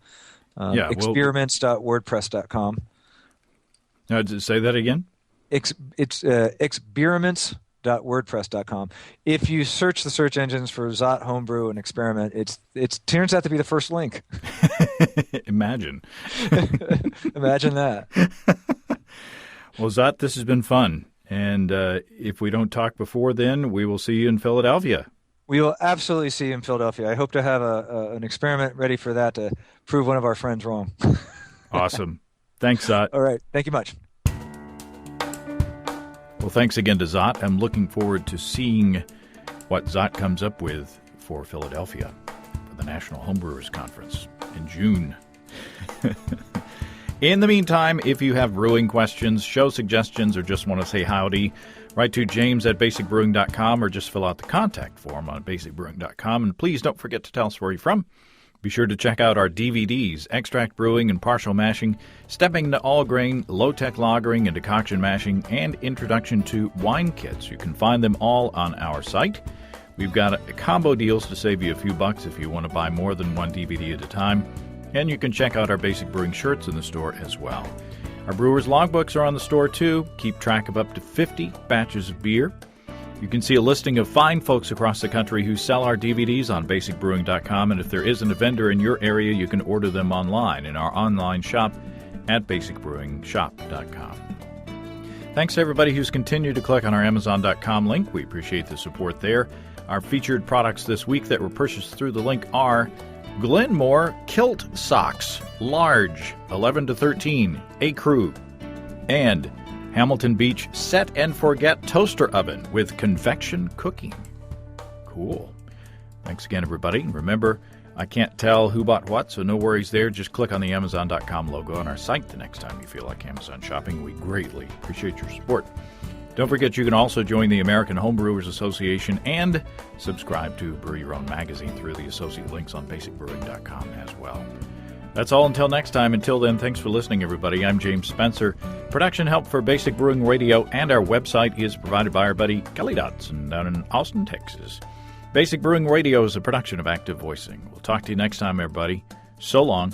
Experiments.wordpress.com. Say that again? It's experiments.wordpress.com. If you search the search engines for Zot Homebrew and Experiment, it turns out to be the first link. Imagine. Imagine that. Well, Zot, this has been fun. And if we don't talk before then, we will see you in Philadelphia. We will absolutely see you in Philadelphia. I hope to have an experiment ready for that to prove one of our friends wrong. Awesome. Thanks, Zot. All right. Thank you much. Well, thanks again to Zot. I'm looking forward to seeing what Zot comes up with for Philadelphia for the National Homebrewers Conference in June. In the meantime, if you have brewing questions, show suggestions, or just want to say howdy, write to james@basicbrewing.com or just fill out the contact form on basicbrewing.com. And please don't forget to tell us where you're from. Be sure to check out our DVDs, Extract Brewing and Partial Mashing, Stepping into All Grain, Low-Tech Lagering and Decoction Mashing, and Introduction to Wine Kits. You can find them all on our site. We've got combo deals to save you a few bucks if you want to buy more than one DVD at a time. And you can check out our Basic Brewing shirts in the store as well. Our brewers' logbooks are on the store too. Keep track of up to 50 batches of beer. You can see a listing of fine folks across the country who sell our DVDs on basicbrewing.com, and if there isn't a vendor in your area, you can order them online in our online shop at basicbrewingshop.com. Thanks to everybody who's continued to click on our Amazon.com link. We appreciate the support there. Our featured products this week that were purchased through the link are Glenmore Kilt Socks, large, 11 to 13, A. Crew, And Hamilton Beach Set and Forget Toaster Oven with convection cooking. Cool. Thanks again, everybody. Remember, I can't tell who bought what, so no worries there. Just click on the Amazon.com logo on our site the next time you feel like Amazon shopping. We greatly appreciate your support. Don't forget you can also join the American Homebrewers Association and subscribe to Brew Your Own magazine through the associate links on basicbrewing.com as well. That's all until next time. Until then, thanks for listening, everybody. I'm James Spencer. Production help for Basic Brewing Radio and our website is provided by our buddy Kelly Dotson down in Austin, Texas. Basic Brewing Radio is a production of Active Voicing. We'll talk to you next time, everybody. So long.